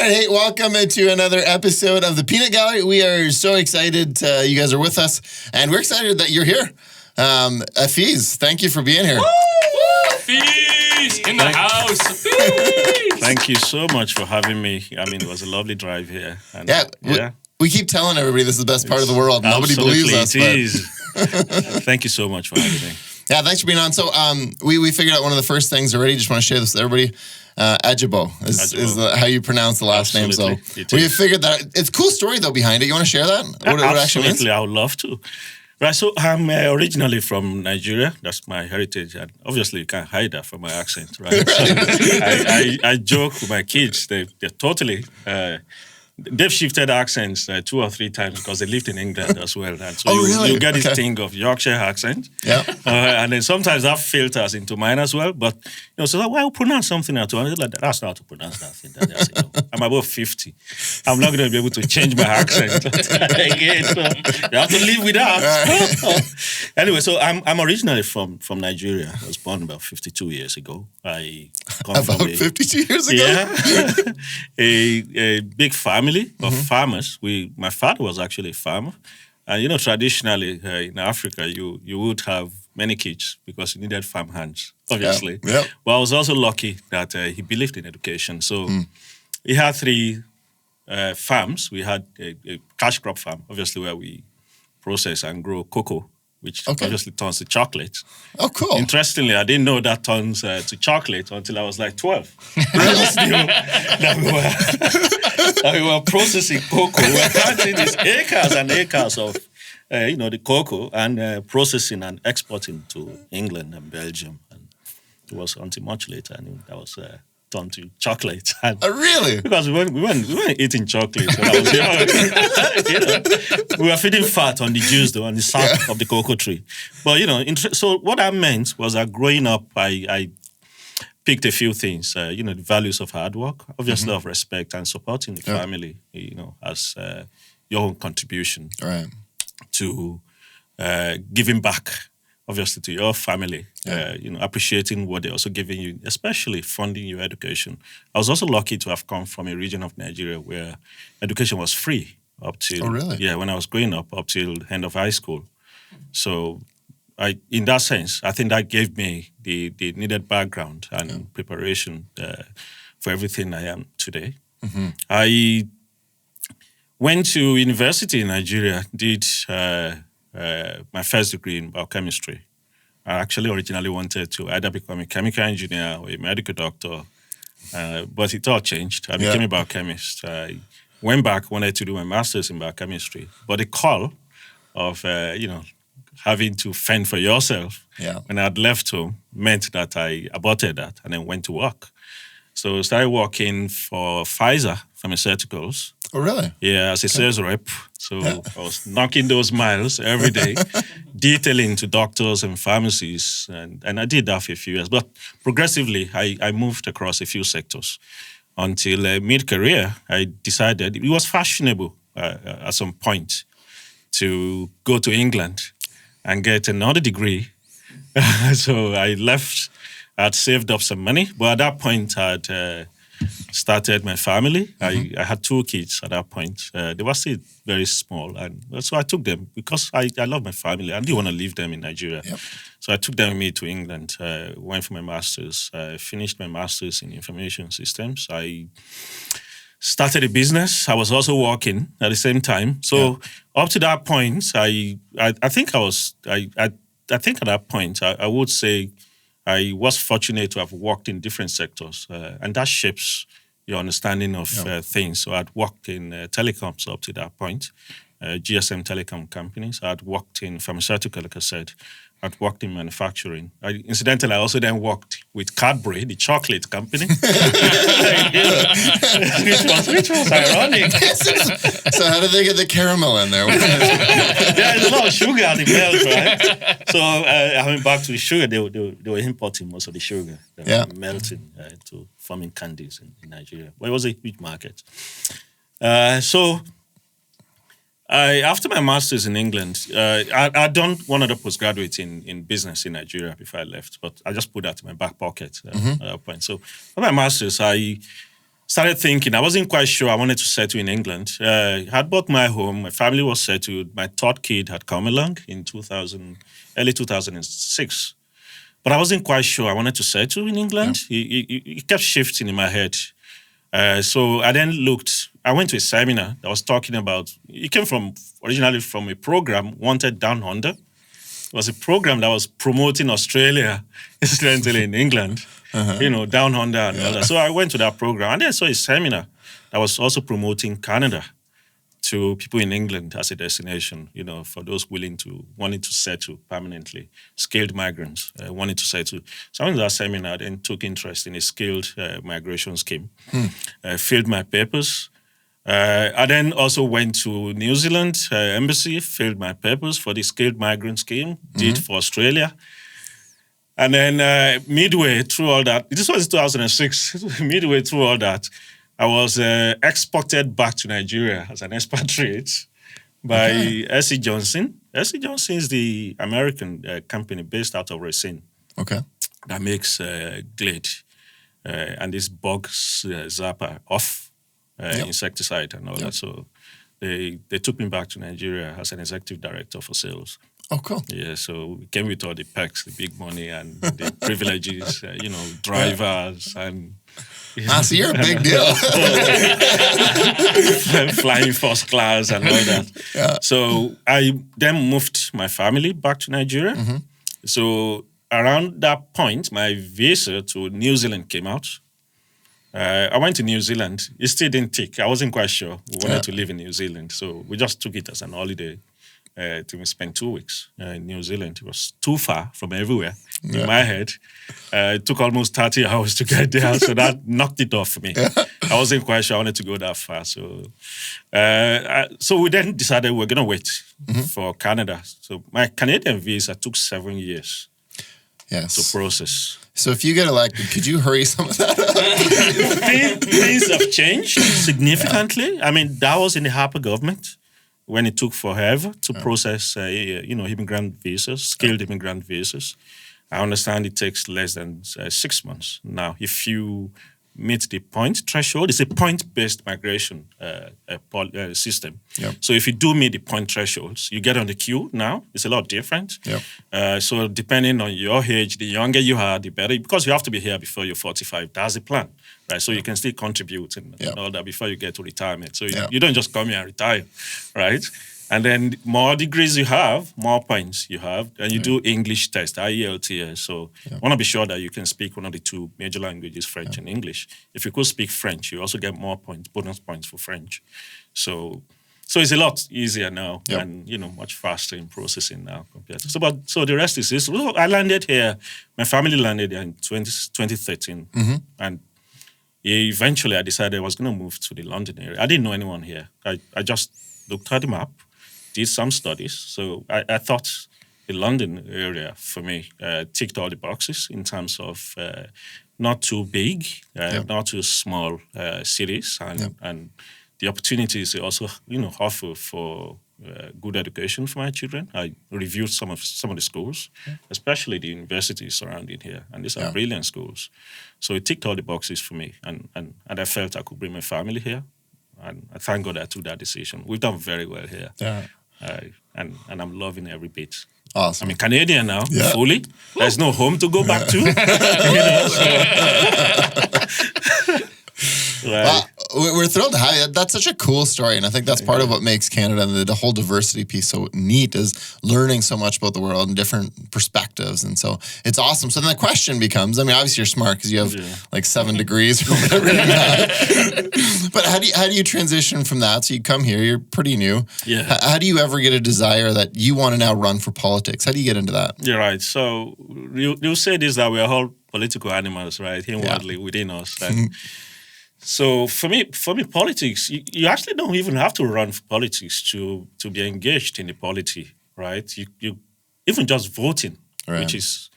right, hey, welcome to another episode of the Peanut Gallery. We are so excited you guys are with us, and we're excited that you're here. Afeez, thank you for being here. Afeez in the house. Afeez. Thank you so much for having me. I mean, it was a lovely drive here. And, we keep telling everybody this is the best part of the world. Nobody believes us. It is. Thank you so much for having me. Yeah, thanks for being on. So we figured out one of the first things already. Just want to share this with everybody. Ajibowu is how you pronounce the last name. So we figured that. It's a cool story, though, behind it. You want to share that? What Absolutely, I would love to. Right, so I'm originally from Nigeria. That's my heritage. And obviously, you can't hide that from my accent, right? I joke with my kids. They're totally... they've shifted accents 2 or 3 times because they lived in England as well. And so you get this thing of Yorkshire accent. Yeah. And then sometimes that filters into mine as well. But, so why pronounce something at all? And like, that's not how to pronounce that thing. I say, no, I'm above 50. I'm not going to be able to change my accent again. So you have to live with that. Anyway, so I'm originally from Nigeria. I was born about 52 years ago. I come from 52 years ago? Yeah. a big family of farmers. My father was actually a farmer. And, traditionally in Africa, you would have many kids because you needed farm hands, obviously. Yeah. But I was also lucky that he believed in education. So he had 3 farms. We had a cash crop farm, obviously, where we process and grow cocoa, which obviously turns to chocolate. Oh, cool. Interestingly, I didn't know that turns to chocolate until I was like 12. We were processing cocoa. We were planting these acres and acres of, the cocoa and processing and exporting to England and Belgium. And it was until much later, and that was turned to chocolate. And really? Because we weren't eating chocolate when I was young. We were feeding fat on the juice, though, on the sap of the cocoa tree. But, so what that meant was that growing up, I picked a few things, the values of hard work, obviously of respect and supporting the family, as your own contribution to giving back, obviously, to your family, appreciating what they're also giving you, especially funding your education. I was also lucky to have come from a region of Nigeria where education was free up till, when I was growing up till the end of high school. So in that sense, I think that gave me the needed background and preparation for everything I am today. I went to university in Nigeria, did my first degree in biochemistry. I actually originally wanted to either become a chemical engineer or a medical doctor, but it all changed. I became a biochemist. I went back, wanted to do my master's in biochemistry, but the call of, having to fend for yourself when I had left home meant that I aborted that and then went to work. So I started working for Pfizer Pharmaceuticals. Oh, really? Yeah, as a sales rep. So I was knocking those miles every day, detailing to doctors and pharmacies. And I did that for a few years. But progressively, I moved across a few sectors until mid-career, I decided it was fashionable at some point to go to England and get another degree. So I left. I'd saved up some money, but at that point, I'd started my family. I had 2 kids at that point. They were still very small, and so I took them because I love my family. I didn't want to leave them in Nigeria. So I took them with me to England, went for my master's. I finished my master's in information systems. I started a business. I was also working at the same time. So up to that point, I think at that point, I would say I was fortunate to have worked in different sectors, and that shapes your understanding of things. So I'd worked in telecoms up to that point, GSM telecom companies. I'd worked in pharmaceutical, like I said. I'd worked in manufacturing. Incidentally, I also then worked with Cadbury, the chocolate company. which was ironic. So how did they get the caramel in there? There's a lot of sugar at the milk, right? So I went back to the sugar. They were importing most of the sugar. They were melting to forming candies in Nigeria. But it was a huge market. So after my master's in England, I'd done one other postgraduate in business in Nigeria before I left, but I just put that in my back pocket at that point. So for my master's, I started thinking. I wasn't quite sure I wanted to settle in England. I had bought my home. My family was settled. My third kid had come along in early 2006. But I wasn't quite sure I wanted to settle in England. It kept shifting in my head. So I then I went to a seminar that was talking about, it came originally from a program, Wanted Down Under. It was a program that was promoting Australia, incidentally in England, down under and all that. So I went to that program and then I saw a seminar that was also promoting Canada to people in England as a destination, for those wanting to settle permanently, skilled migrants wanting to settle. So I went to that seminar and took interest in a skilled migration scheme, filled my papers. I then also went to New Zealand embassy, filled my papers for the skilled migrant scheme, did for Australia. And then midway through all that, this was 2006, midway through all that, I was exported back to Nigeria as an expatriate by S.C. Johnson. S.C. Johnson is the American company based out of Racine. Okay. That makes Glade and this bug zapper off insecticide and all that. So they took me back to Nigeria as an executive director for sales. Oh, cool. Yeah, so we came with all the perks, the big money and the privileges, drivers and... So you're a big deal. Flying first class and all that. Yeah. So I then moved my family back to Nigeria. So around that point, my visa to New Zealand came out. I went to New Zealand. It still didn't tick. I wasn't quite sure. We wanted to live in New Zealand. So we just took it as an holiday. We spent 2 weeks in New Zealand. It was too far from everywhere in my head. It took almost 30 hours to get there, so that knocked it off for me. I wasn't quite sure I wanted to go that far. So we then decided we're going to wait for Canada. So my Canadian visa took 7 years to process. So if you get elected, could you hurry some of that up? Things have changed significantly. I mean, that was in the Harper government, when it took forever to process, immigrant visas, skilled immigrant visas. I understand it takes less than 6 months. Now, if you meet the point threshold, it's a point-based migration system. Yep. So if you do meet the point thresholds, you get on the queue now. It's a lot different. Yep. So depending on your age, the younger you are, the better, because you have to be here before you're 45. That's the plan, right? So you can still contribute and all that before you get to retirement. So you don't just come here and retire, right? And then more degrees you have, more points you have, and you do English test, IELTS. So you want to be sure that you can speak one of the two major languages, French and English. If you could speak French, you also get more points, bonus points for French. So it's a lot easier now and, much faster in processing now compared to... So the rest is this. Well, I landed here, my family landed here in 2013. And eventually I decided I was going to move to the London area. I didn't know anyone here. I just looked at the map, did some studies. So I thought the London area for me ticked all the boxes in terms of not too big, not too small cities, and the opportunities also offer for good education for my children. I reviewed some of the schools, especially the universities surrounding here, and these are brilliant schools. So it ticked all the boxes for me, and I felt I could bring my family here. And I thank God I took that decision. We've done very well here. Yeah. And I'm loving every bit. Awesome. I'm a Canadian now, fully. There's no home to go back to. Well, we're thrilled to have you. That's such a cool story, and I think that's part of what makes Canada and the whole diversity piece so neat, is learning so much about the world and different perspectives, and so it's awesome. So then the question becomes, I mean, obviously you're smart because you have like 7 degrees or whatever you have. But how do you transition from that? So you come here, you're pretty new. Yeah. How do you ever get a desire that you want to now run for politics? How do you get into that? You're right. So you say this, that we're all political animals, right? Inwardly within us. And so for me, politics, you actually don't even have to run for politics to be engaged in the polity, right? You even just voting, which is,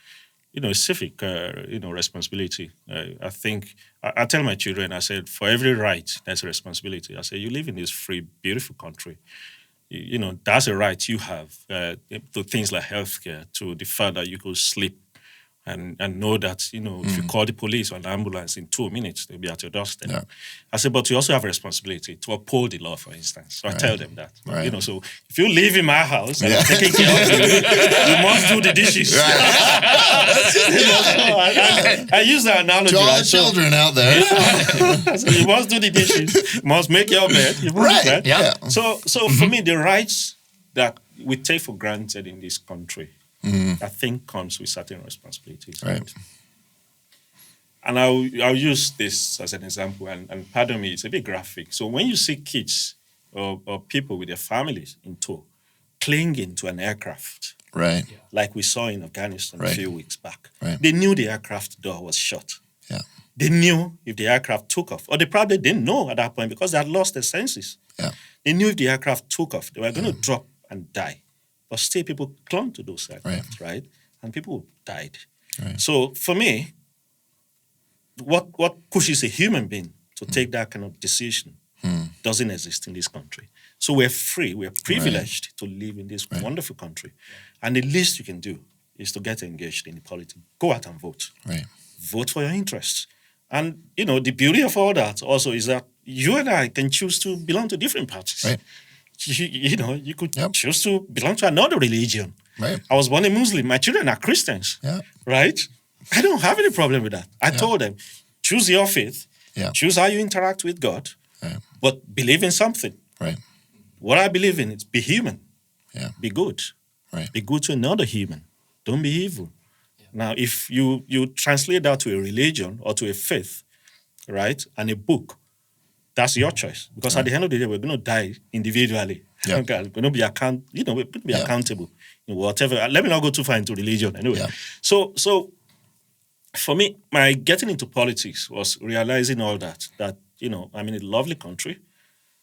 a civic, responsibility. I think I tell my children, I said, for every right, there's a responsibility. I say, you live in this free, beautiful country. That's a right you have to things like healthcare, to the fact that you could sleep and know that, if you call the police or an ambulance in 2 minutes, they'll be at your doorstep. Yeah. I said, but you also have a responsibility to uphold the law, for instance. So I tell them that. Right. So if you live in my house and I'm taking care of you, you must do the dishes. I use that analogy. To all the children out there. So you must do the dishes. You must make your bed. You must do that. Yeah. So for me, the rights that we take for granted in this country, I think comes with certain responsibilities. Right. And I'll use this as an example, and pardon me, it's a bit graphic. So when you see kids or people with their families in tow, clinging to an aircraft, Right. like we saw in Afghanistan a few weeks back, Right. they knew the aircraft door was shut. Yeah. They knew if the aircraft took off, or they probably didn't know at that point because they had lost their senses. Yeah. They knew if the aircraft took off, they were going to drop and die. But still, people clung to those aircraft, right? And people died. Right. So for me, what pushes a human being to take that kind of decision doesn't exist in this country. So we're free, we're privileged to live in this wonderful country. And the least you can do is to get engaged in the politics. Go out and vote. Right. Vote for your interests. And, the beauty of all that also is that you and I can choose to belong to different parties. Right. You could choose to belong to another religion. Right. I was born a Muslim. My children are Christians. Yeah. Right? I don't have any problem with that. I told them, choose your faith. Yeah. Choose how you interact with God. Yeah. But believe in something. Right. What I believe in is be human. Yeah. Be good. Right. Be good to another human. Don't be evil. Now, if you translate that to a religion or to a faith, right, and a book, that's your choice. Because at the end of the day, we're going to die individually. Yeah. We're going to be accountable in whatever. Let me not go too far into religion anyway. Yeah. So for me, my getting into politics was realizing all that I'm in a lovely country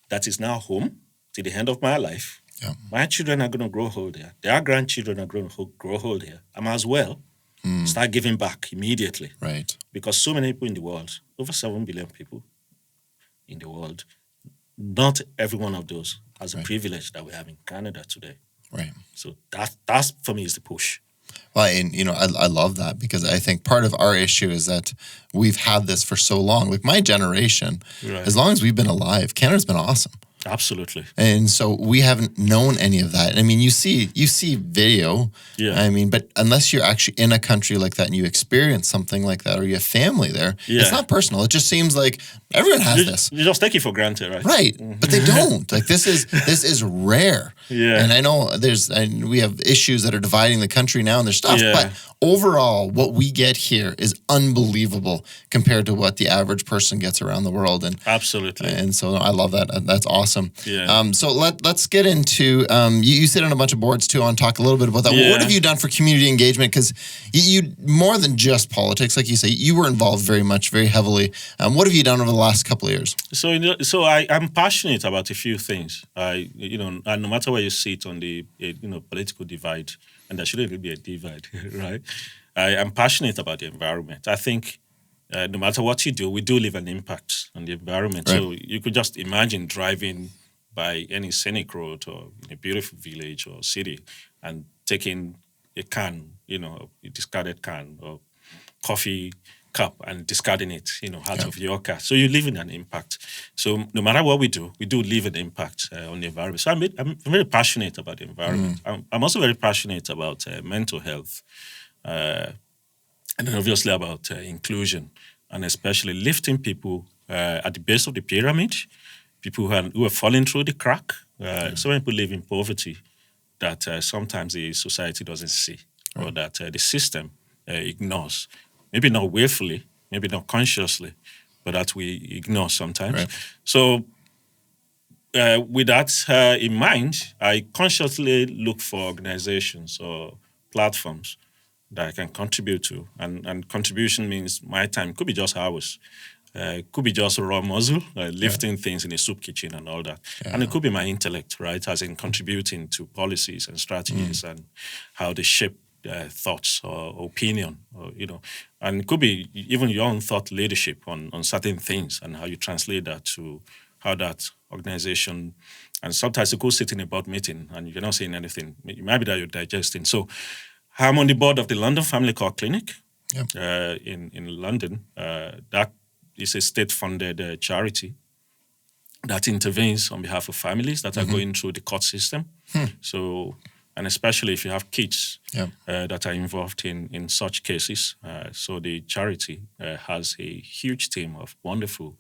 that is now home till the end of my life. Yeah. My children are going to grow old here. Their grandchildren are going to grow old here. I might as well start giving back immediately. Right. Because so many people in the world, over 7 billion people in the world, not every one of those has a privilege that we have in Canada today. Right. So that's for me is the push. Well, and I love that because I think part of our issue is that we've had this for so long. Like my generation, as long as we've been alive, Canada's been awesome. Absolutely. And so we haven't known any of that. I mean, you see video. Yeah. I mean, but unless you're actually in a country like that and you experience something like that or you have family there, it's not personal. It just seems like everyone has this. You just take it for granted, right? Right. But they don't. Like this is rare. Yeah. And I know we have issues that are dividing the country now and there's stuff, but overall what we get here is unbelievable compared to what the average person gets around the world. And absolutely. And so I love that. That's awesome. Yeah. So let's get into you sit on a bunch of boards too. I want to talk a little bit about that. Yeah. What have you done for community engagement? Because you more than just politics, like you say, you were involved very heavily. What have you done over the last couple of years? So I'm passionate about a few things. And no matter where you sit on the political divide, and there shouldn't really be a divide, right? I am passionate about the environment. I think no matter what you do, we do leave an impact on the environment. Right. So you could just imagine driving by any scenic road or in a beautiful village or city and taking a can, a discarded can or coffee cup and discarding it, out of your car. So you leave in an impact. So no matter what we do leave an impact on the environment. So I'm very passionate about the environment. I'm also very passionate about mental health. And then obviously about inclusion and especially lifting people at the base of the pyramid, people who are falling through the crack. So many people live in poverty that sometimes the society doesn't see or that the system ignores. Maybe not willfully, maybe not consciously, but that we ignore sometimes. Right. So with that in mind, I consciously look for organizations or platforms that I can contribute to. And contribution means my time. Could be just hours. Could be just raw muscle, lifting things in a soup kitchen and all that. Yeah. And it could be my intellect, right, as in contributing to policies and strategies and how they shape thoughts or opinion, And it could be even your own thought leadership on certain things and how you translate that to how that organization, and sometimes you could sit in a board meeting and you're not saying anything. It might be that you're digesting. So I'm on the board of the London Family Court Clinic. in London. That is a state-funded charity that intervenes on behalf of families that are going through the court system. So, and especially if you have kids that are involved in such cases. So the charity has a huge team of wonderful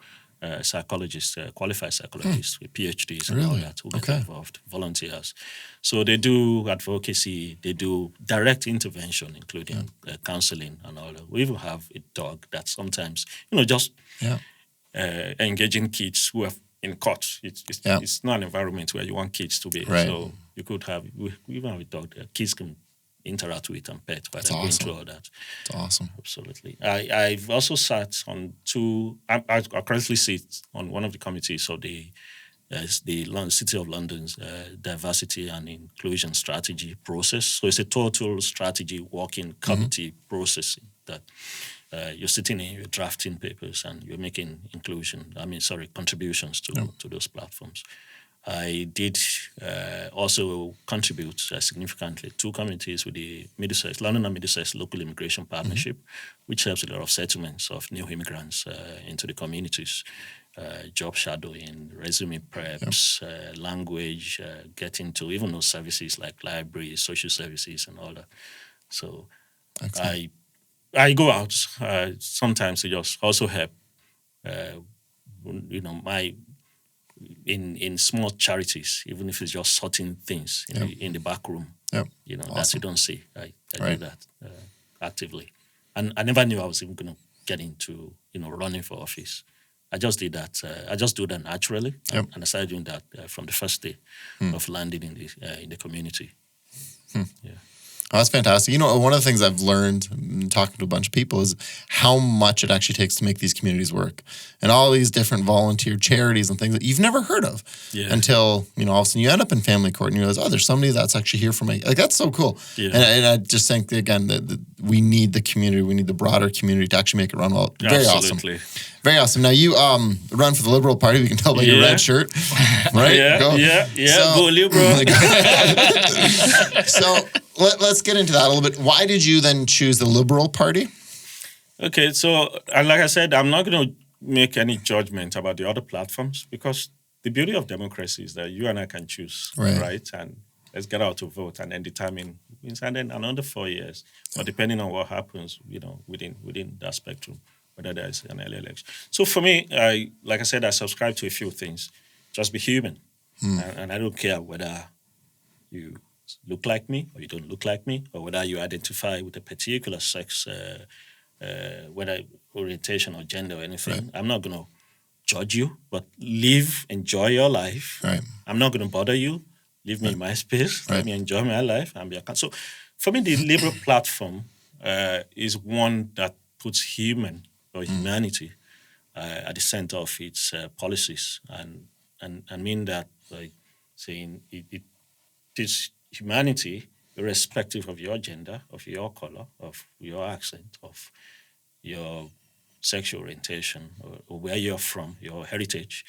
psychologists, qualified psychologists with PhDs and all that who get involved, volunteers. So they do advocacy, they do direct intervention, including counseling and all that. We even have a dog that sometimes, just engaging kids who are in court. It's not an environment where you want kids to be. Right. So you could have, we even have a dog that kids can interact with and pet while they're going through all that. That's awesome. Absolutely. I've also sat on I currently sit on one of the committees of the City of London's diversity and inclusion strategy process. So it's a total strategy working committee process that you're sitting in, you're drafting papers and you're making contributions to those platforms. I did also contribute significantly to committees with the London and Middlesex Local Immigration Partnership, which helps a lot of settlements of new immigrants into the communities, job shadowing, resume preps, language, getting to even those services like libraries, social services, and all that. So I go out sometimes to just also help, in small charities, even if it's just sorting things in the back room, that you don't see. I do that actively. And I never knew I was even going to get into, running for office. I just did that. I just do that naturally. And I started doing that from the first day of landing in the community. Yeah. Oh, that's fantastic. One of the things I've learned talking to a bunch of people is how much it actually takes to make these communities work. And all these different volunteer charities and things that you've never heard of until, all of a sudden you end up in family court and you realize, there's somebody that's actually here for me. Like, that's so cool. Yeah. And I just think, again, that we need the community. We need the broader community to actually make it run well. Very Absolutely. awesome. Very awesome. Now, you run for the Liberal Party. We can tell by your red shirt, right? Go Liberal. So let's get into that a little bit. Why did you then choose the Liberal Party? Okay, so like I said, I'm not going to make any judgment about the other platforms because the beauty of democracy is that you and I can choose, right? And let's get out to vote and then determine, and then another 4 years, or depending on what happens, within that spectrum, whether there is an early election. So for me, like I said, I subscribe to a few things. Just be human, and I don't care whether you look like me or you don't look like me, or whether you identify with a particular sex, whether orientation or gender or anything. Right. I'm not going to judge you, but live, enjoy your life. Right. I'm not going to bother you. Leave me in my space. Let me enjoy my life and be accountable. So for me, the Liberal platform is one that puts humanity at the center of its policies, and mean that by saying it is humanity, irrespective of your gender, of your color, of your accent, of your sexual orientation, or where you're from, your heritage,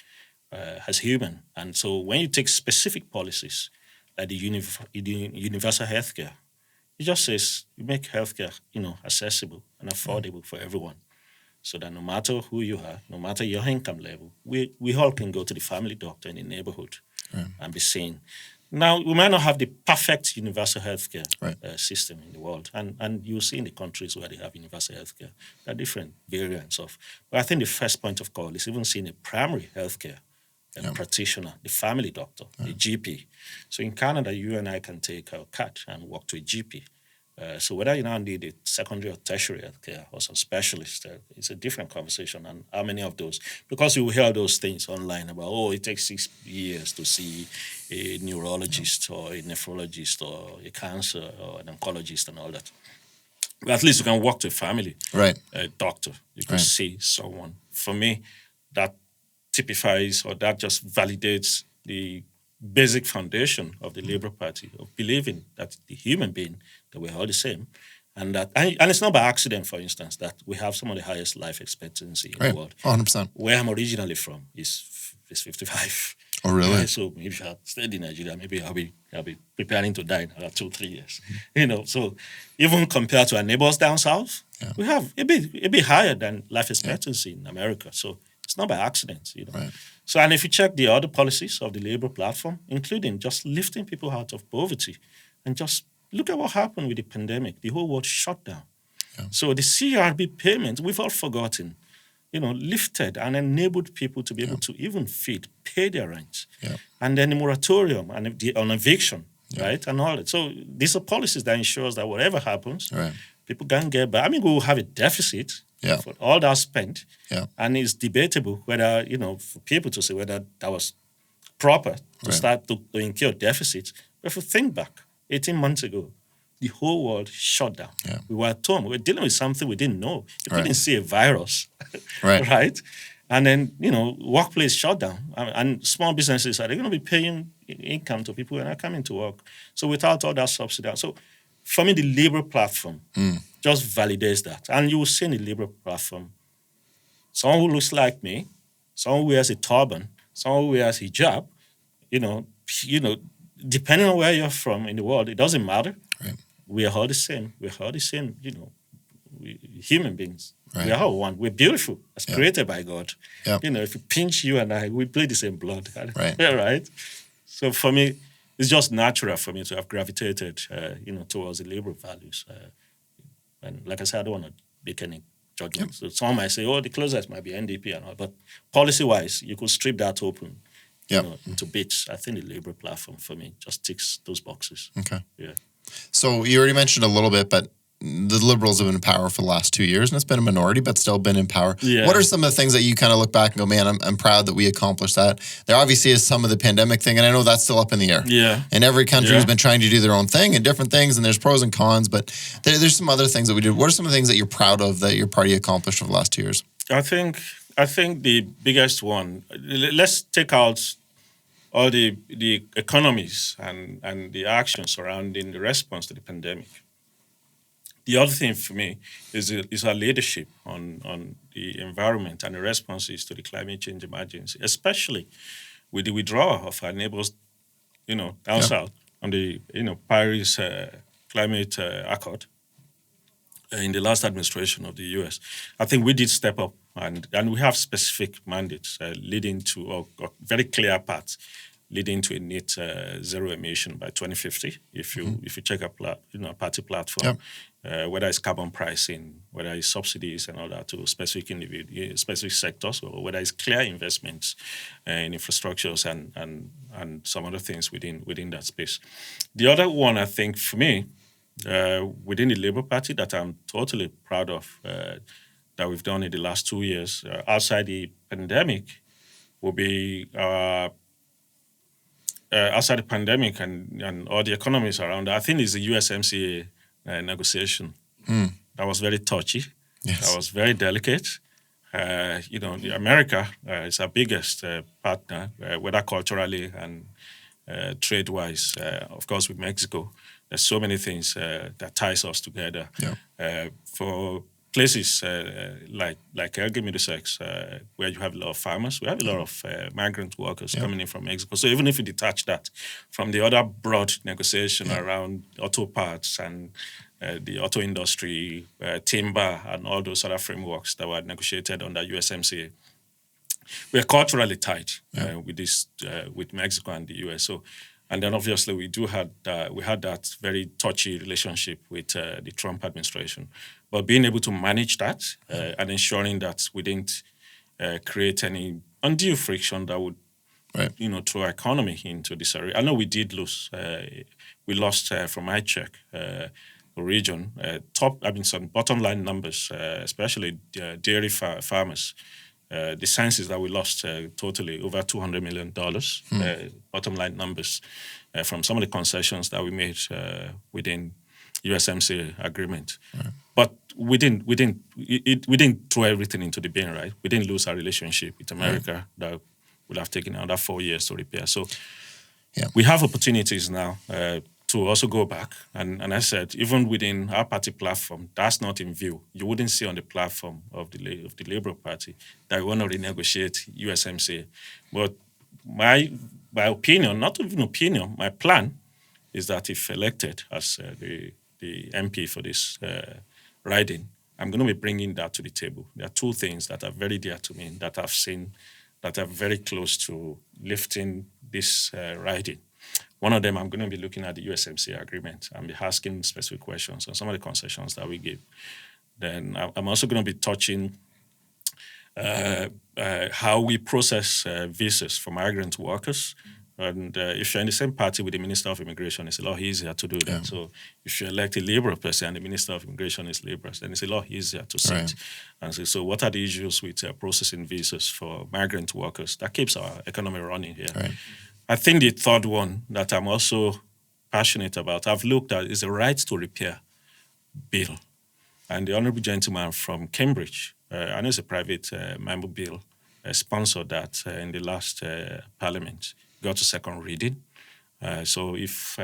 as human. And so when you take specific policies like the universal healthcare, it just says you make healthcare, accessible and affordable for everyone. So that no matter who you are, no matter your income level, we all can go to the family doctor in the neighborhood and be seen. Now, we might not have the perfect universal healthcare system in the world, and you'll see in the countries where they have universal healthcare, there are different variants of. But I think the first point of call is even seeing a primary healthcare practitioner, the family doctor, the GP. So in Canada, you and I can take our card and walk to a GP. So whether you now need a secondary or tertiary healthcare or some specialist, it's a different conversation. And how many of those? Because you hear those things online about, it takes 6 years to see a neurologist or a nephrologist or a cancer or an oncologist and all that. But at least you can walk to a family doctor. You can see someone. For me, that typifies or that just validates the basic foundation of the Labour Party of believing that the human being, that we're all the same, and that and it's not by accident, for instance, that we have some of the highest life expectancy in the world. 100%. Where I'm originally from is 55. Oh, really? Right? So if I stayed in Nigeria, maybe I'll be preparing to die in another 2-3 years. So even compared to our neighbors down south, we have it be higher than life expectancy in America. So it's not by accident. Right. So, and if you check the other policies of the Labour platform, including just lifting people out of poverty, and just look at what happened with the pandemic, the whole world shut down. Yeah. So the CRB payment, we've all forgotten, lifted and enabled people to be able to even feed, pay their rent. Yeah. And then the moratorium and on eviction, right? And all that. So these are policies that ensures that whatever happens, Right. people can get back. I mean, we will have a deficit for all that spent. Yeah. And it's debatable whether, for people to say whether that was proper to start to incur deficits. But if we think back, 18 months ago, the whole world shut down. Yeah. We were at home. We were dealing with something we didn't know. We didn't see a virus, Right. right? And then, workplace shut down. And small businesses, are they going to be paying income to people who are not coming to work? So without all that subsidy. So for me, the Labour platform just validates that. And you will see in the Labour platform someone who looks like me, someone who wears a turban, someone who wears hijab, depending on where you're from in the world, it doesn't matter. Right. We are all the same. We're all the same, human beings. Right. We are all one. We're beautiful, as created by God. Yeah. If you pinch you and I, we bleed the same blood. Right. Right? So for me, it's just natural for me to have gravitated, towards the Labour values. And like I said, I don't want to make any judgments. So some might say, the closest might be NDP and all. But policy-wise, you could strip that open into bits. I think the Labour platform, for me, just ticks those boxes. Okay. Yeah. So you already mentioned a little bit, but the Liberals have been in power for the last 2 years, and it's been a minority, but still been in power. Yeah. What are some of the things that you kind of look back and go, man, I'm proud that we accomplished that? There obviously is some of the pandemic thing, and I know that's still up in the air. Yeah. And every country has been trying to do their own thing and different things, and there's pros and cons, but there's some other things that we did. What are some of the things that you're proud of that your party accomplished over the last 2 years? I think the biggest one, let's take out all the economies and the actions surrounding the response to the pandemic. The other thing for me is our leadership on the environment and the responses to the climate change emergency, especially with the withdrawal of our neighbors, down south on the Paris Climate Accord in the last administration of the US. I think we did step up and we have specific mandates leading to or very clear paths leading to a net zero emission by 2050. If you check a party platform, whether it's carbon pricing, whether it's subsidies and all that to specific sectors, or whether it's clear investments in infrastructures and some other things within that space. The other one, I think, for me, within the Labour Party that I'm totally proud of that we've done in the last 2 years, outside the pandemic, will be outside the pandemic and all the economies around, I think it's the USMCA negotiation. That was very touchy. Yes. That was very delicate. America is our biggest partner, whether culturally and trade-wise. Of course, with Mexico, there's so many things that ties us together. Yeah. For places like Elgin, Middlesex, where you have a lot of farmers, we have a lot of migrant workers coming in from Mexico. So even if you detach that from the other broad negotiation around auto parts and the auto industry, timber, and all those other frameworks that were negotiated under USMCA, we are culturally tied with Mexico and the US. So, and then obviously we had that very touchy relationship with the Trump administration. But being able to manage that and ensuring that we didn't create any undue friction that would, throw our economy into this area. I know we did lose. We lost from my check. The region, some bottom line numbers, especially dairy farmers. The sense is that we lost totally over $200 million bottom line numbers from some of the concessions that we made within USMCA agreement. Right. But we didn't throw everything into the bin, right? We didn't lose our relationship with America that would have taken another 4 years to repair. So we have opportunities now to also go back. And I said, even within our party platform, that's not in view. You wouldn't see on the platform of the Labour Party that we want to renegotiate USMCA. But my opinion, not even opinion, my plan is that if elected as the MP for this riding, I'm going to be bringing that to the table. There are two things that are very dear to me that I've seen that are very close to lifting this riding. One of them, I'm going to be looking at the USMCA agreement and be asking specific questions on some of the concessions that we give. Then I'm also going to be touching how we process visas for migrant workers. And if you're in the same party with the Minister of Immigration, it's a lot easier to do that. Yeah. So if you elect a Liberal person and the Minister of Immigration is Liberal, then it's a lot easier to sit. Right. And so what are the issues with processing visas for migrant workers? That keeps our economy running here. Right. I think the third one that I'm also passionate about, I've looked at, is the right to repair bill. And the honourable gentleman from Cambridge, I know it's a private member bill, sponsored that in the last parliament, got to second reading. So if,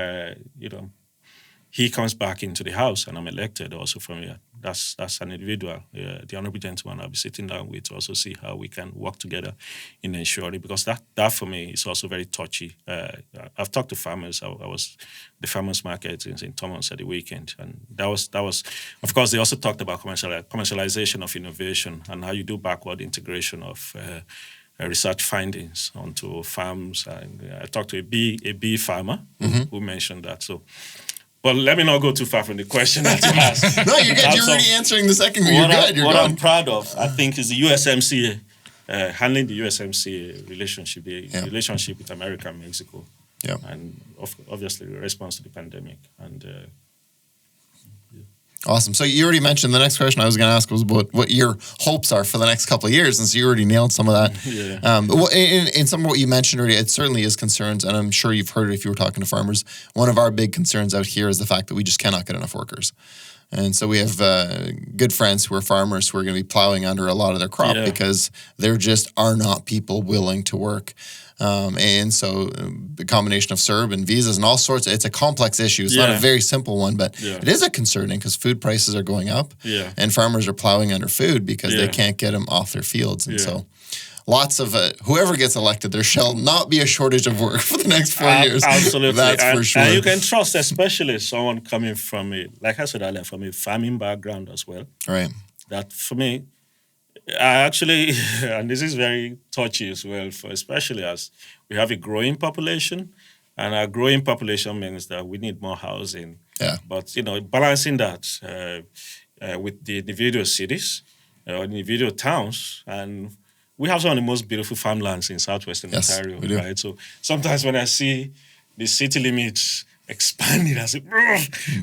he comes back into the House and I'm elected also from here, that's an individual, the honourable gentleman I'll be sitting down with to also see how we can work together in ensuring, because that for me is also very touchy. I've talked to farmers. I was the farmers market in St. Thomas at the weekend, and that was of course, they also talked about commercialization of innovation and how you do backward integration of research findings onto farms. And I talked to a bee farmer who mentioned that. So, but let me not go too far from the question that you asked. No, you're good. You're already answering the second one. You're good. You're what good. I'm proud of, I think, is the USMCA, handling the USMCA relationship, relationship with America and Mexico. Yeah. And obviously the response to the pandemic. And Awesome. So you already mentioned the next question I was going to ask was about what your hopes are for the next couple of years, and so you already nailed some of that. Yeah. Well, in some of what you mentioned already, it certainly is concerns, and I'm sure you've heard it if you were talking to farmers. One of our big concerns out here is the fact that we just cannot get enough workers. And so we have good friends who are farmers who are going to be plowing under a lot of their crop because there just are not people willing to work. And so the combination of CERB and visas and all sorts, it's a complex issue. It's not a very simple one, but it is a concerning because food prices are going up and farmers are plowing under food because they can't get them off their fields. And so lots of whoever gets elected, there shall not be a shortage of work for the next 4 years. Absolutely. That's for sure. And you can trust, especially someone coming from like I said earlier, from a farming background as well. Right. That for me, I actually, and this is very touchy as well, especially as we have a growing population, and our growing population means that we need more housing. Yeah. But, balancing that with the individual cities or individual towns, and we have some of the most beautiful farmlands in southwestern Ontario, we do. right? So sometimes when I see the city limits expanding, I say,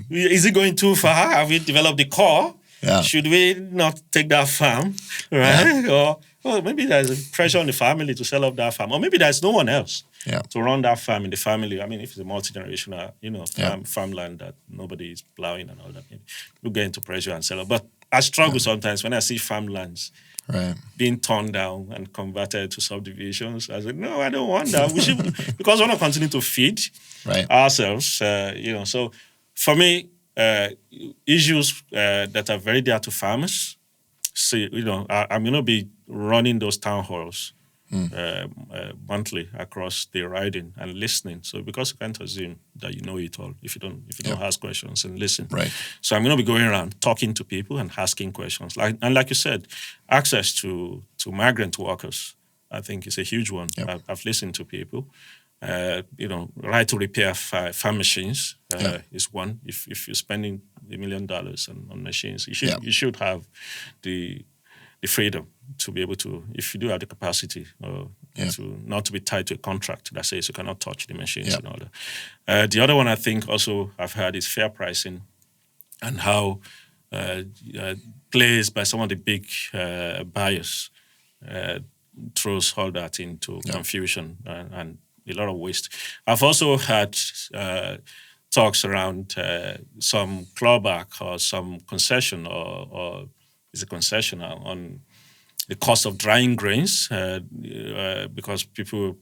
is it going too far? Have we developed the core? Yeah. Should we not take that farm, right? Yeah. Or maybe there's a pressure on the family to sell off that farm, or maybe there's no one else to run that farm in the family. I mean, if it's a multi-generational, farmland that nobody is plowing and all that, maybe we'll get into pressure and sell it. But I struggle sometimes when I see farmlands being torn down and converted to subdivisions. I said, no, I don't want that. We should, because we want to continue to feed ourselves. So for me, issues that are very dear to farmers. See, I'm going to be running those town halls monthly across the riding and listening. So because you can't assume that you know it all if you don't ask questions and listen. Right. So I'm going to be going around talking to people and asking questions. Like you said, access to migrant workers, I think, is a huge one. Yep. I've listened to people. Right to repair farm machines is one. If you're spending $1 million on machines, you should have the freedom to be able to, if you do have the capacity, to not to be tied to a contract that says you cannot touch the machines and all that. The other one I think also I've heard is fair pricing, and how plays by some of the big buyers throws all that into confusion and a lot of waste. I've also had talks around some clawback or some concession or is a concession on the cost of drying grains because people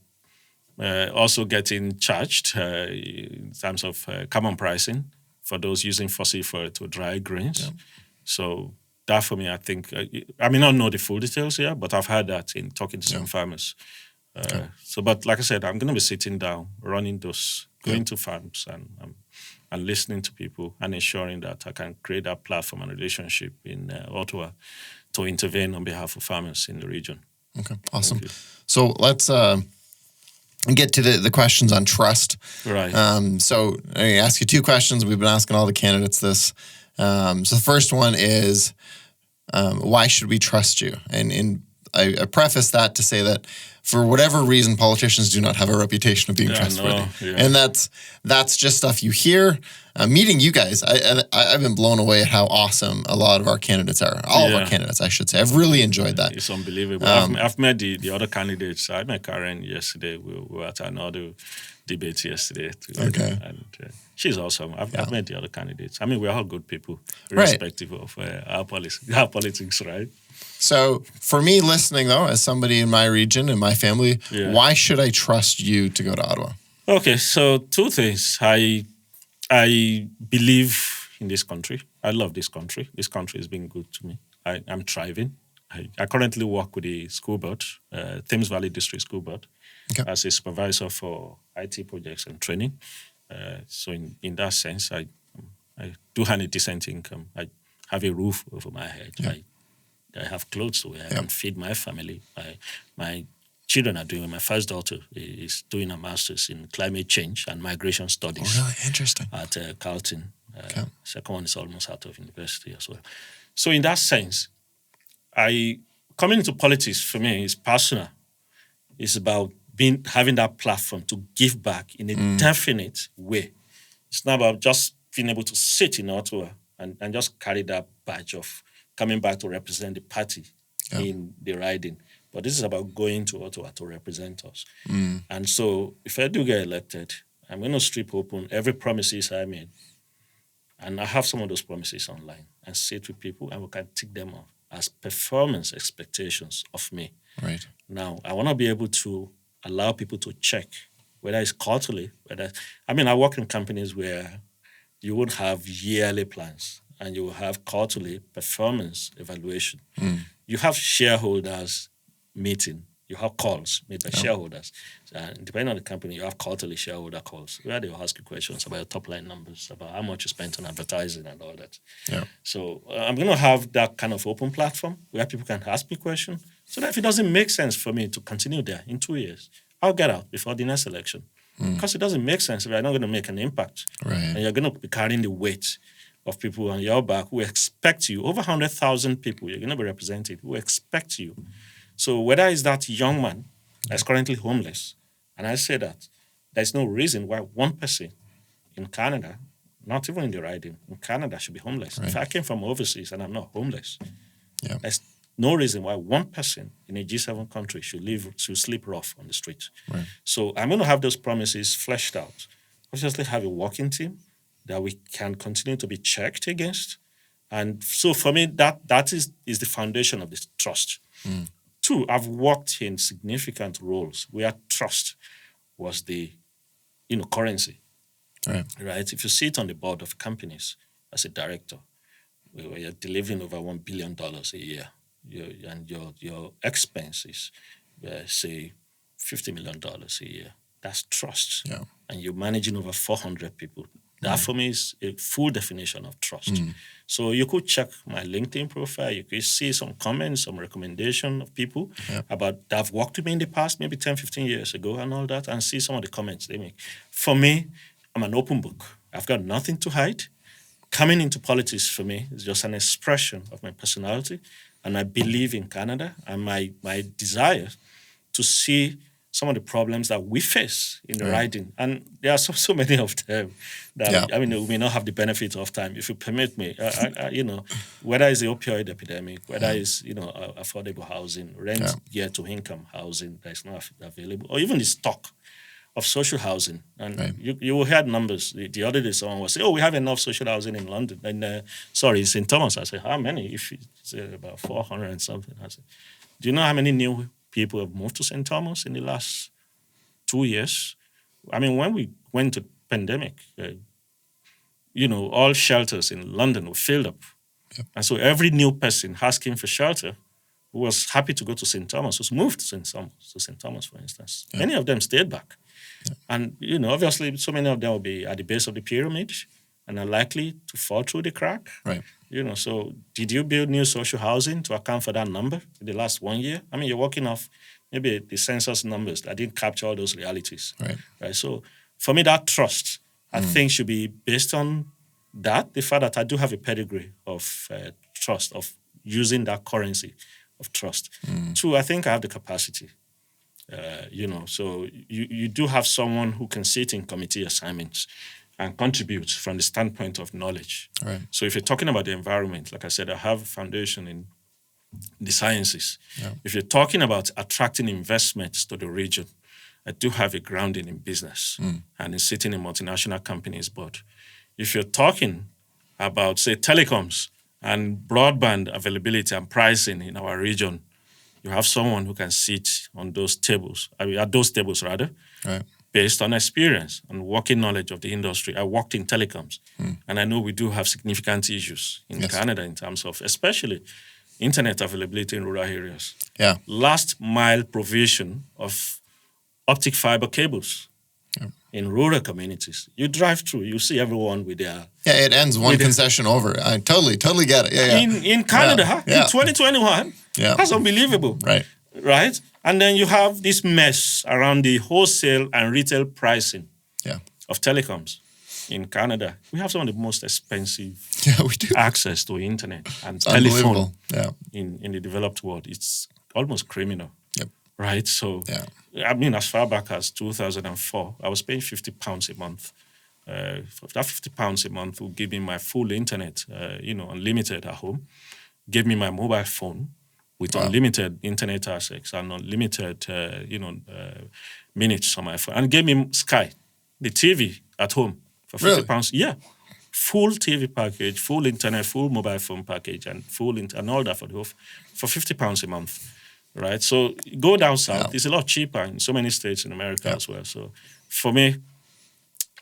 also getting charged in terms of carbon pricing for those using fossil fuel to dry grains. Yeah. So that for me, I think, I may not know the full details here, but I've heard that in talking to some farmers. So, but like I said, I'm going to be sitting down, running those, going to farms and listening to people and ensuring that I can create that platform and relationship in Ottawa to intervene on behalf of farmers in the region. Okay, awesome. So let's get to the questions on trust. Right. So I ask you two questions. We've been asking all the candidates this. So the first one is, why should we trust you? And I preface that to say that for whatever reason, politicians do not have a reputation of being trustworthy. And that's just stuff you hear. Meeting you guys, I've been blown away at how awesome a lot of our candidates are. All of our candidites, I should say. I've really enjoyed that. It's unbelievable. I've met the other candidates. I met Karen yesterday. We were at another debate yesterday. Okay. And she's awesome. I've met the other candidates. I mean, we're all good people, irrespective of our politics, right? So for me listening, though, as somebody in my region and my family, why should I trust you to go to Ottawa? Okay, so two things. I believe in this country. I love this country. This country has been good to me. I'm thriving. I currently work with the school board, Thames Valley District School Board, as a supervisor for IT projects and training. So in that sense, I do have a decent income. I have a roof over my head. I have clothes to wear. I can feed my family. My children are doing. My first daughter is doing a master's in climate change and migration studies. Oh, really? Interesting. At Carleton. Second one is almost out of university as well. So in that sense, coming into politics for me is personal. It's about having that platform to give back in a definite way. It's not about just being able to sit in Ottawa and just carry that badge of coming back to represent the party in the riding. But this is about going to Ottawa to represent us. And so if I do get elected, I'm going to strip open every promises I made. And I have some of those promises online and sit with people and we can tick them off as performance expectations of me. Right. Now, I want to be able to allow people to check whether it's quarterly, I work in companies where you would have yearly plans and you will have quarterly performance evaluation. You have shareholders meeting. You have calls made by shareholders. Depending on the company, you have quarterly shareholder calls where they will ask you questions about your top line numbers, about how much you spent on advertising and all that. So I'm going to have that kind of open platform where people can ask me questions so that if it doesn't make sense for me to continue there in 2 years, I'll get out before the next election. Because it doesn't make sense if you're not going to make an impact. And you're going to be carrying the weight of people on your back who expect you, over 100,000 people you're going to be represented, who expect you. So whether it's that young man that's currently homeless, and I say that there's no reason why one person in Canada, not even in the riding, in Canada should be homeless. If I came from overseas and I'm not homeless, there's no reason why one person in a G7 country should sleep rough on the street. So I'm going to have those promises fleshed out. Obviously have a working team that we can continue to be checked against. And so for me, that is the foundation of this trust. Two, I've worked in significant roles where trust was the currency. Right? If you sit on the board of companies as a director, where you're delivering over $1 billion a year, and your expenses, say $50 million a year, that's trust. And you're managing over 400 people. That for me is a full definition of trust. So you could check my LinkedIn profile. You could see some comments, some recommendation of people about that have worked with me in the past, maybe 10, 15 years ago and all that, and see some of the comments they make. For me, I'm an open book. I've got nothing to hide. Coming into politics for me is just an expression of my personality and my belief in Canada and my desire to see some of the problems that we face in the riding. And there are so many of them that, we may not have the benefit of time. If you permit me, whether it's the opioid epidemic, whether it's, affordable housing, rent gear to income housing that is not available, or even the stock of social housing. And you will hear numbers. The other day someone was saying, we have enough social housing in London. And in St. Thomas. I said, how many? If it's about 400 and something. I said, do you know how many new people have moved to St. Thomas in the last 2 years? I mean, when we went to pandemic, all shelters in London were filled up. And so every new person asking for shelter who was happy to go to St. Thomas, who's moved to St. Thomas, for instance. Many of them stayed back. And, obviously, so many of them will be at the base of the pyramid and are likely to fall through the crack. Right. So did you build new social housing to account for that number in the last 1 year? I mean, you're working off maybe the census numbers that didn't capture all those realities. Right. So for me, that trust, I think, should be based on that, the fact that I do have a pedigree of trust, of using that currency of trust. Two, I think I have the capacity. So you do have someone who can sit in committee assignments and contribute from the standpoint of knowledge. Right. So if you're talking about the environment, like I said, I have a foundation in the sciences. Yeah. If you're talking about attracting investments to the region, I do have a grounding in business and in sitting in multinational companies board. If you're talking about, say, telecoms and broadband availability and pricing in our region, you have someone who can sit on those tables, at those tables rather, Right. based on experience and working knowledge of the industry. I worked in telecoms, and I know we do have significant issues in Canada in terms of, especially, internet availability in rural areas. Yeah. Last mile provision of optic fiber cables in rural communities. You drive through, you see everyone with their... Yeah, it ends one concession over. I totally get it. Yeah. In Canada, in 2021, that's unbelievable. Right? And then you have this mess around the wholesale and retail pricing of telecoms in Canada. We have some of the most expensive we do. access to internet and It's telephone unbelievable. in the developed world. It's almost criminal. Yep. Right? So, I mean, as far back as 2004, I was paying £50 a month. That £50 a month would give me my full internet, unlimited at home, gave me my mobile phone with unlimited internet access and unlimited, minutes on my phone, and gave me Sky, the TV at home for £50. Yeah. Full TV package, full internet, full mobile phone package, and and all that for £50 a month. Right, so go down south. It's a lot cheaper in so many states in America as well. So for me,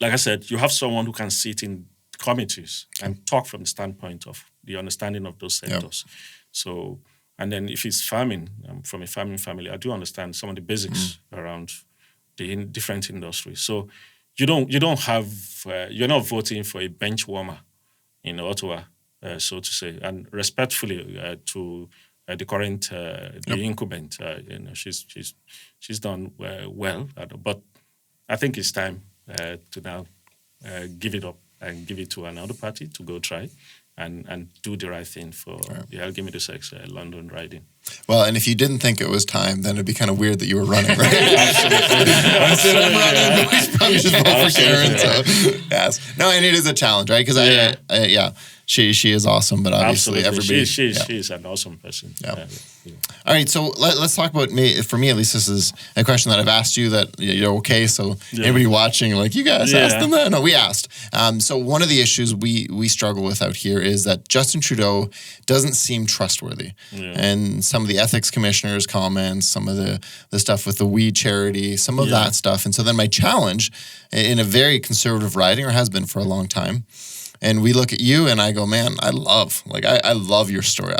like I said, you have someone who can sit in committees and talk from the standpoint of the understanding of those sectors. So, and then if it's farming, I'm from a farming family, I do understand some of the basics around the different industries. So you don't have, you're not voting for a bench warmer in Ottawa, so to say, and respectfully to the current the incumbent, she's done well, but I think it's time to now give it up and give it to another party to go try and do the right thing for the LGBT London riding. Well, and if you didn't think it was time, then it'd be kind of weird that you were running, right? Absolutely. I'm running. We probably should vote for Karen. So, yes. No, and it is a challenge, right? Because she is awesome, but obviously everybody... She's an awesome person. Yeah. All right, so let's talk about me. For me, at least, this is a question that I've asked you that you're okay. So anybody watching, like, you guys asked them that? No, we asked. So one of the issues we struggle with out here is that Justin Trudeau doesn't seem trustworthy. Yeah. And some of the ethics commissioners' comments, some of the stuff with the weed charity, some of that stuff. And so then my challenge in a very conservative riding, or has been for a long time, and we look at you and I go, man, I love your story.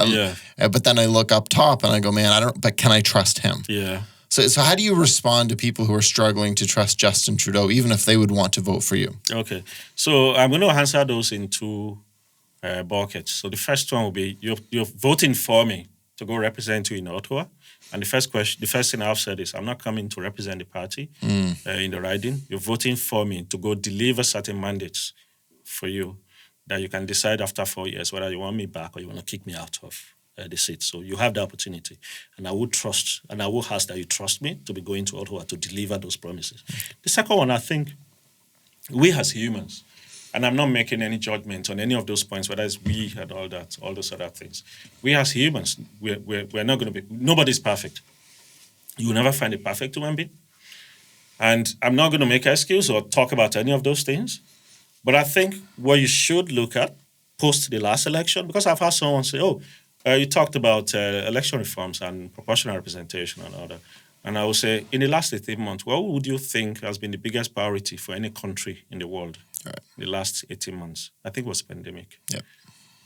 But then I look up top and I go, man, but can I trust him? Yeah. So how do you respond to people who are struggling to trust Justin Trudeau, even if they would want to vote for you? Okay. So I'm going to answer those in two buckets. So the first one will be, you're voting for me to go represent you in Ottawa. And the first thing I've said is, I'm not coming to represent the party in the riding. You're voting for me to go deliver certain mandates for you, that you can decide after 4 years whether you want me back or you want to kick me out of the seat. So you have the opportunity. And I will ask that you trust me to be going to Ottawa to deliver those promises. The second one, I think, we as humans, and I'm not making any judgment on any of those points, whether it's we and all those other things. We as humans, we're not going to be, nobody's perfect. You will never find a perfect human being. And I'm not going to make an excuse or talk about any of those things. But I think what you should look at post the last election, because I've had someone say, you talked about election reforms and proportional representation and all that. And I will say, in the last 18 months, what would you think has been the biggest priority for any country in the world in the last 18 months? I think it was pandemic. Yep.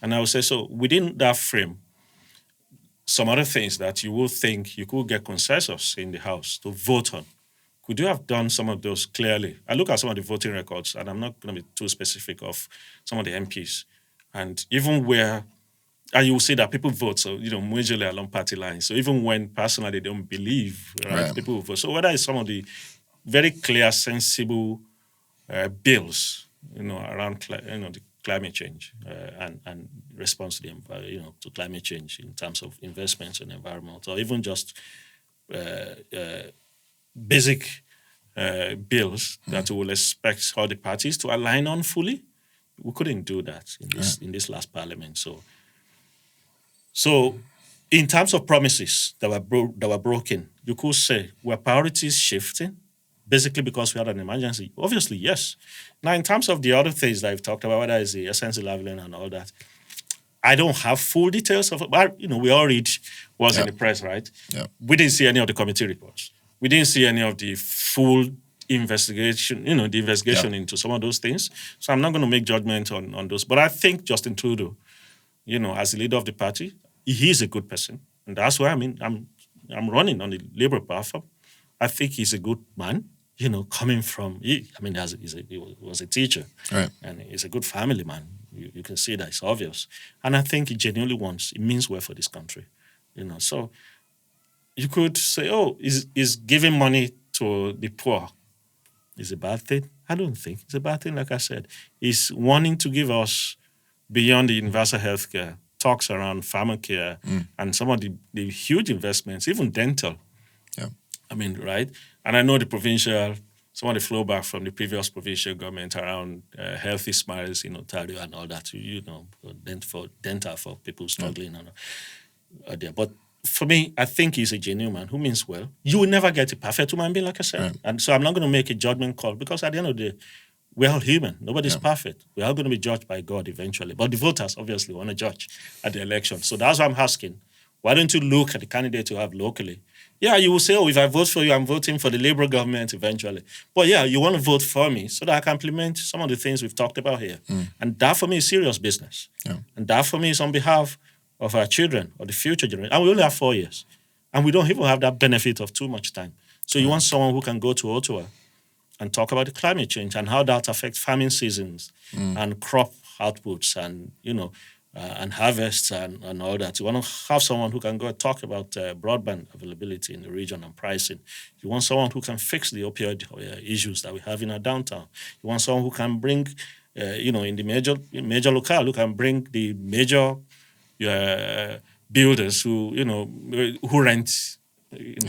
And I will say, so within that frame, some other things that you would think you could get consensus in the House to vote on. Could you have done some of those clearly? I look at some of the voting records, and I'm not going to be too specific of some of the MPs. And even where, and you will see that people vote, so, majorly along party lines. So even when personally they don't believe, right, people will vote. So whether it's some of the very clear, sensible bills, around, the climate change and response to the, to climate change in terms of investments and environment, or even just basic bills that we will expect all the parties to align on fully. We couldn't do that in this last parliament. So in terms of promises that were broken, you could say, were priorities shifting? Basically because we had an emergency? Obviously, yes. Now, in terms of the other things that I've talked about, whether it's the essential leveling and all that, I don't have full details of it, but, we all read what's in the press, right? Yeah. We didn't see any of the committee reports. We didn't see any of the full investigation, the investigation into some of those things. So I'm not going to make judgment on those. But I think Justin Trudeau, as the leader of the party, he is a good person. And that's why I'm running on the Labour platform. I think he's a good man, coming from, he was a teacher. Right. And he's a good family man. You can see that, it's obvious. And I think he genuinely it means well for this country. So you could say, is giving money to the poor is a bad thing? I don't think it's a bad thing, like I said. It's wanting to give us, beyond the universal health care, talks around pharmacare and some of the huge investments, even dental. Yeah. Right? And I know some of the flow back from the previous provincial government around healthy smiles in Ontario and all that, for dental for people struggling. There. But for me, I think he's a genuine man who means well. You will never get a perfect human being, like I said. Right. And so I'm not going to make a judgment call because at the end of the day, we're all human. Nobody's perfect. We're all going to be judged by God eventually. But the voters obviously want to judge at the election. So that's why I'm asking, why don't you look at the candidate you have locally? Yeah, you will say, if I vote for you, I'm voting for the Labour government eventually. But you want to vote for me so that I can implement some of the things we've talked about here. And that for me is serious business. Yeah. And that for me is on behalf of our children or the future generation. And we only have 4 years. And we don't even have that benefit of too much time. So you want someone who can go to Ottawa and talk about the climate change and how that affects farming seasons and crop outputs and, and harvests and all that. You want to have someone who can go and talk about broadband availability in the region and pricing. You want someone who can fix the opioid issues that we have in our downtown. You want someone who can bring, in the major locale, who can bring the major builders who rent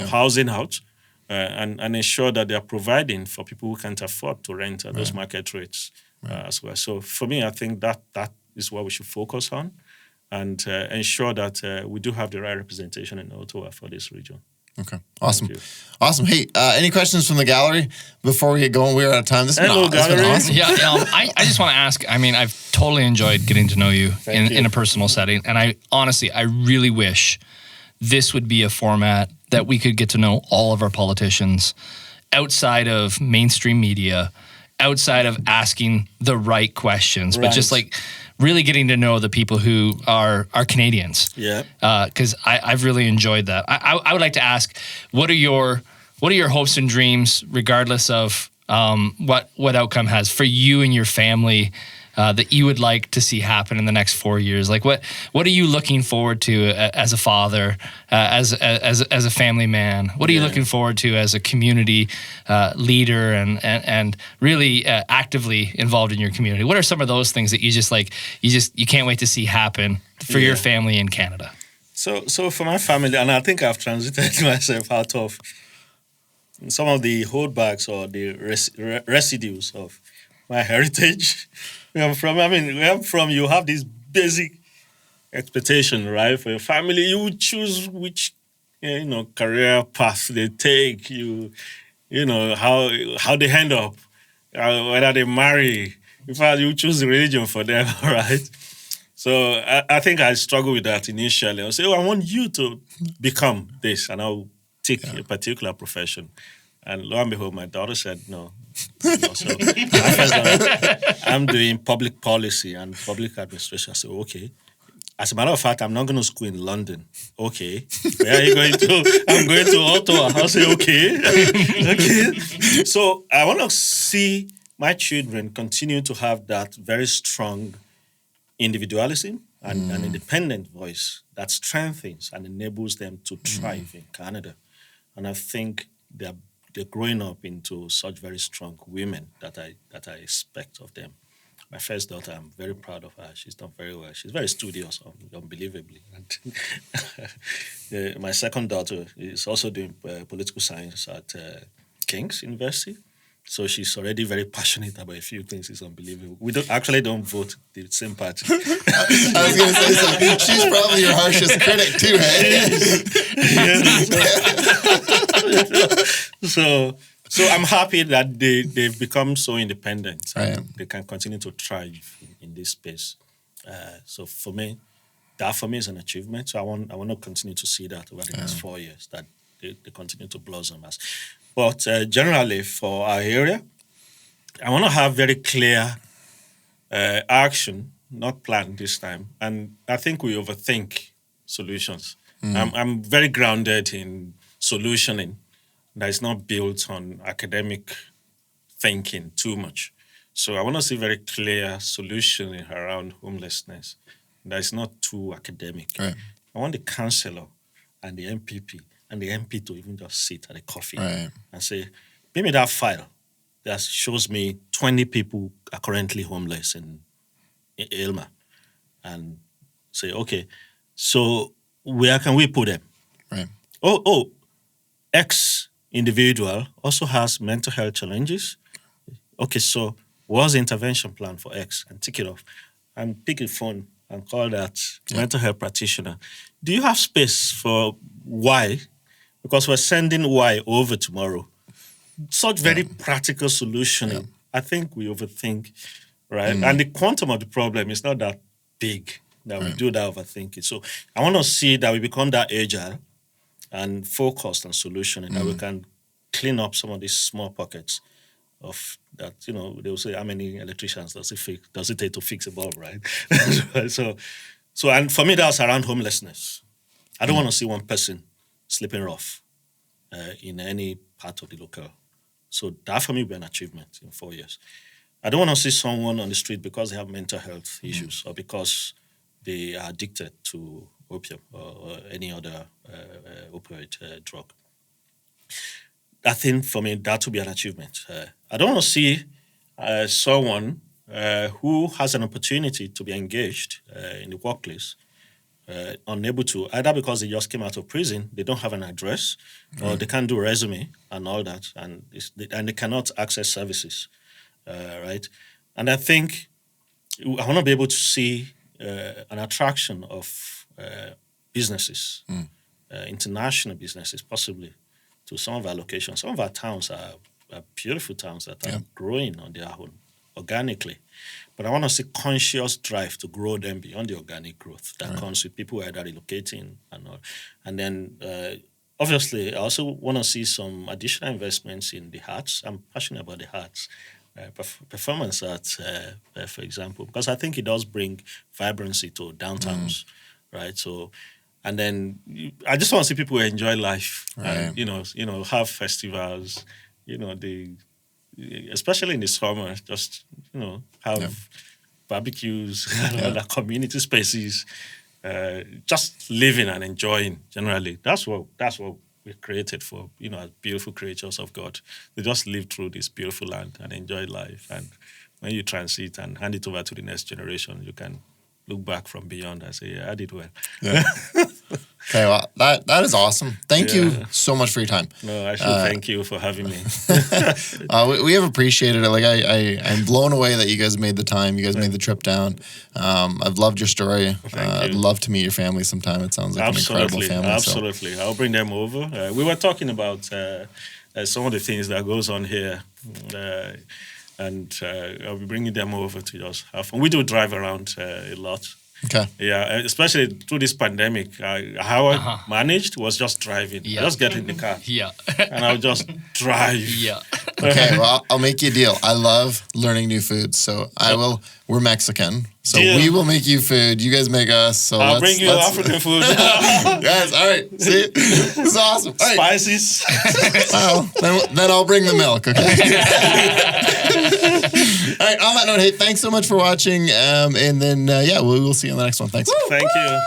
housing out and ensure that they are providing for people who can't afford to rent at those market rates as well. So for me, I think that is what we should focus on and ensure that we do have the right representation in Ottawa for this region. Okay, awesome. Hey, any questions from the gallery before we get going? We're out of time. This has been awesome. Yeah, I just want to ask, I've totally enjoyed getting to know you in a personal setting. And I really wish this would be a format that we could get to know all of our politicians outside of mainstream media, outside of asking the right questions, but just really getting to know the people who are Canadians. Yeah. Because I've really enjoyed that. I would like to ask, what are your hopes and dreams, regardless of what outcome has for you and your family, that you would like to see happen in the next 4 years? Like what are you looking forward to as a father, as a family man? What are you looking forward to as a community leader and really actively involved in your community? What are some of those things that you can't wait to see happen for your family in Canada? So for my family, and I think I've transited myself out of some of the holdbacks or the residues of my heritage. You have this basic expectation, right? For your family, you choose which, career path they take. How they end up, whether they marry. In fact, you choose the religion for them, right? So I think I struggled with that initially. I'll say, I want you to become this, and I'll take a particular profession. And lo and behold, my daughter said no. So I'm doing public policy and public administration. So okay, As a matter of fact, I'm not going to school in London. Okay. Where are you going to? I'm going to Ottawa. I'll say, okay. Okay. So I want to see my children continue to have that very strong individualism and an independent voice that strengthens and enables them to thrive in Canada. And I think they're growing up into such very strong women that I expect of them. My first daughter, I'm very proud of her. She's done very well. She's very studious, unbelievably. And my second daughter is also doing political science at King's University. So she's already very passionate about a few things. It's unbelievable. We don't vote the same party. I was going to say, so she's probably your harshest critic too, hey? So I'm happy that they've become so independent. Right. They can continue to thrive in this space. So for me, that is an achievement. So I want to continue to see that over the next 4 years, that they continue to blossom as. But generally, for our area, I want to have very clear action, not plan this time. And I think we overthink solutions. I'm very grounded in solutioning that is not built on academic thinking too much. So I want to see very clear solutioning around homelessness that is not too academic. Right. I want the councillor and the MPP and the MP to even just sit at a coffee and say, give me that file that shows me 20 people are currently homeless in Aylmer. And say, okay, so where can we put them? Right. Oh, X individual also has mental health challenges. Okay, so what's the intervention plan for X? And tick it off. And pick a phone and call that mental health practitioner. Do you have space for Y? Because we're sending Y over tomorrow. Such very practical solutioning. I think we overthink, right? And the quantum of the problem is not that big that we do that overthinking. So I want to see that we become that agile and focused on solutioning, that we can clean up some of these small pockets of that, they will say, how many electricians does it take to fix a bulb, right? So and for me, that's around homelessness. I don't want to see one person sleeping rough in any part of the locale. So that for me will be an achievement in 4 years. I don't want to see someone on the street because they have mental health issues or because they are addicted to opium or any other opioid drug. I think for me that will be an achievement. I don't want to see someone who has an opportunity to be engaged in the workplace unable to, either because they just came out of prison, they don't have an address, or they can't do a resume and all that, and they cannot access services, right? And I think I want to be able to see an attraction of businesses, international businesses, possibly, to some of our locations. Some of our towns are beautiful towns that are growing on their own organically. But I want to see conscious drive to grow them beyond the organic growth that comes with people either relocating and all. And then, obviously, I also want to see some additional investments in the arts. I'm passionate about the arts. Performance arts, for example, because I think it does bring vibrancy to downtowns, right? So, and then I just want to see people enjoy life, and, have festivals, especially in the summer, just, have barbecues, other community spaces, just living and enjoying generally. That's what we're created for, as beautiful creatures of God. They just live through this beautiful land and enjoy life. And when you transit and hand it over to the next generation, you can look back from beyond and say, I did well. Yeah. Okay, well, that is awesome. Thank you so much for your time. No, I should thank you for having me. We have appreciated it. Like I'm blown away that you guys made the time. You guys made the trip down. I've loved your story. I'd love to meet your family sometime. It sounds like an incredible family. Absolutely. So. I'll bring them over. We were talking about some of the things that goes on here. And I'll be bringing them over to just have fun. We do drive around a lot. Okay. Yeah, especially through this pandemic, how I managed was just driving. Yeah. I just get in the car Yeah. and I'll just drive. Yeah. Okay, well, I'll make you a deal. I love learning new foods, so we're Mexican, so Deal. we will make you food. You guys make us. So I'll bring you African food. Yes, all right. See, this is awesome. All right. Spices. Well, then I'll bring the milk. Okay. All right. On that note, hey, thanks so much for watching, and then we will see you on the next one. Thanks. Thank you.